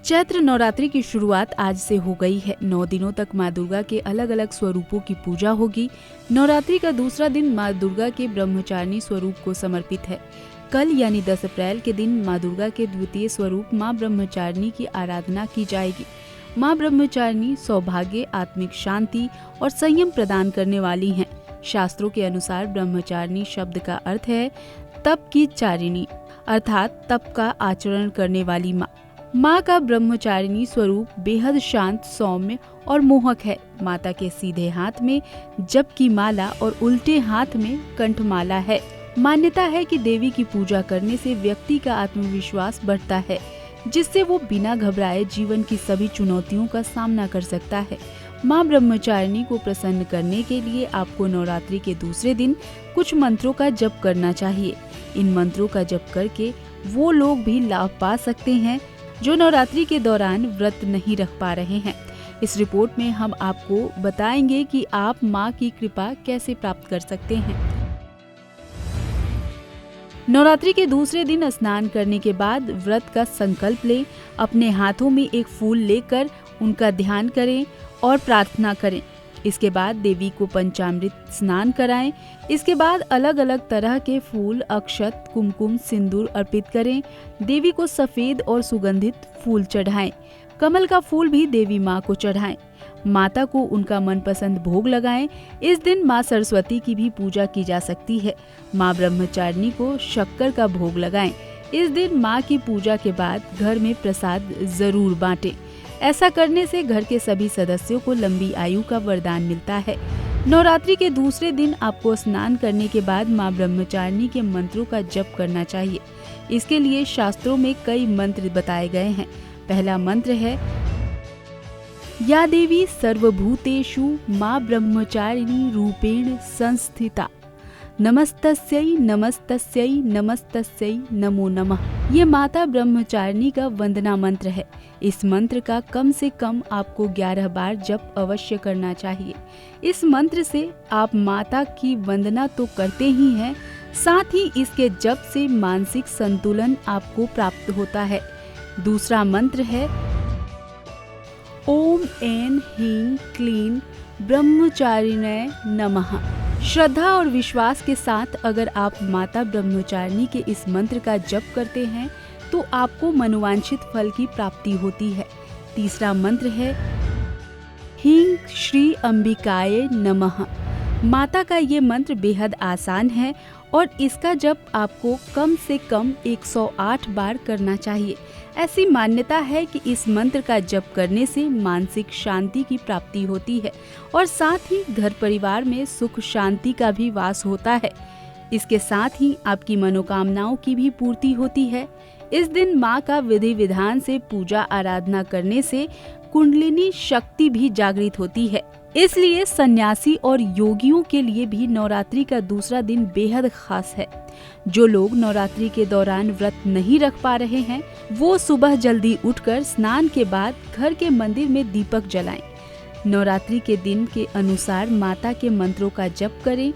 चैत्र नवरात्रि की शुरुआत आज से हो गई है। 9 दिनों तक माँ दुर्गा के अलग अलग स्वरूपों की पूजा होगी। नवरात्रि का दूसरा दिन माँ दुर्गा के ब्रह्मचारिणी स्वरूप को समर्पित है। कल यानी 10 अप्रैल के दिन माँ दुर्गा के द्वितीय स्वरूप माँ ब्रह्मचारिणी की आराधना की जाएगी। माँ ब्रह्मचारिणी सौभाग्य, आत्मिक शांति और संयम प्रदान करने वाली हैं। शास्त्रों के अनुसार ब्रह्मचारिणी शब्द का अर्थ है तप की चारिणी, अर्थात तप का आचरण करने वाली माँ। माँ का ब्रह्मचारिणी स्वरूप बेहद शांत, सौम्य और मोहक है। माता के सीधे हाथ में जप की माला और उल्टे हाथ में कंठमाला है। मान्यता है कि देवी की पूजा करने से व्यक्ति का आत्मविश्वास बढ़ता है, जिससे वो बिना घबराए जीवन की सभी चुनौतियों का सामना कर सकता है। माँ ब्रह्मचारिणी को प्रसन्न करने के लिए आपको नवरात्रि के दूसरे दिन कुछ मंत्रों का जप करना चाहिए। इन मंत्रों का जप करके वो लोग भी लाभ पा सकते हैं जो नवरात्रि के दौरान व्रत नहीं रख पा रहे हैं। इस रिपोर्ट में हम आपको बताएंगे कि आप माँ की कृपा कैसे प्राप्त कर सकते हैं। नवरात्रि के दूसरे दिन स्नान करने के बाद व्रत का संकल्प लें। अपने हाथों में एक फूल लेकर उनका ध्यान करें और प्रार्थना करें। इसके बाद देवी को पंचामृत स्नान कराएं। इसके बाद अलग अलग तरह के फूल, अक्षत, कुमकुम, सिंदूर अर्पित करें। देवी को सफेद और सुगंधित फूल चढ़ाएं। कमल का फूल भी देवी माँ को चढ़ाएं। माता को उनका मनपसंद भोग लगाएं। इस दिन माँ सरस्वती की भी पूजा की जा सकती है। माँ ब्रह्मचारिणी को शक्कर का भोग लगाएं। इस दिन माँ की पूजा के बाद घर में प्रसाद जरूर बांटें। ऐसा करने से घर के सभी सदस्यों को लंबी आयु का वरदान मिलता है। नवरात्रि के दूसरे दिन आपको स्नान करने के बाद माँ ब्रह्मचारिणी के मंत्रों का जप करना चाहिए। इसके लिए शास्त्रों में कई मंत्र बताए गए हैं। पहला मंत्र है या देवी सर्वभूतेषु माँ ब्रह्मचारिणी रूपेण संस्थिता, नमस्तस्यै नमस्तस्यै नमस्तस्यै नमो नमः। ये माता ब्रह्मचारिणी का वंदना मंत्र है। इस मंत्र का कम से कम आपको 11 बार जप अवश्य करना चाहिए। इस मंत्र से आप माता की वंदना तो करते ही हैं, साथ ही इसके जप से मानसिक संतुलन आपको प्राप्त होता है। दूसरा मंत्र है ओम ऐं ह्रीं क्लीं ब्रह्मचारिण्यै नमः। श्रद्धा और विश्वास के साथ अगर आप माता ब्रह्मचारिणी के इस मंत्र का जप करते हैं तो आपको मनोवांछित फल की प्राप्ति होती है। तीसरा मंत्र है ह्रीं श्री अंबिकाय नमः। माता का ये मंत्र बेहद आसान है और इसका जप आपको कम से कम 108 बार करना चाहिए। ऐसी मान्यता है कि इस मंत्र का जप करने से मानसिक शांति की प्राप्ति होती है और साथ ही घर परिवार में सुख शांति का भी वास होता है। इसके साथ ही आपकी मनोकामनाओं की भी पूर्ति होती है। इस दिन माँ का विधि विधान से पूजा आराधना करने से कुंडलिनी शक्ति भी जागृत होती है। इसलिए सन्यासी और योगियों के लिए भी नवरात्रि का दूसरा दिन बेहद खास है। जो लोग नवरात्रि के दौरान व्रत नहीं रख पा रहे हैं, वो सुबह जल्दी उठकर स्नान के बाद घर के मंदिर में दीपक जलाएं। नवरात्रि के दिन के अनुसार माता के मंत्रों का जप करें।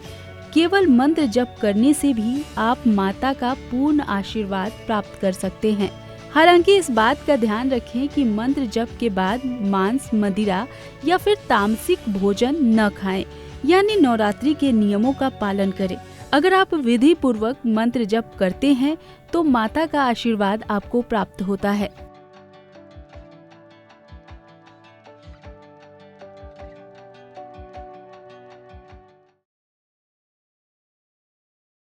केवल मंत्र जप करने से भी आप माता का पूर्ण आशीर्वाद प्राप्त कर सकते हैं। हालांकि इस बात का ध्यान रखें कि मंत्र जप के बाद मांस, मदिरा या फिर तामसिक भोजन न खाएं, यानी नवरात्रि के नियमों का पालन करें। अगर आप विधि पूर्वक मंत्र जप करते हैं तो माता का आशीर्वाद आपको प्राप्त होता है।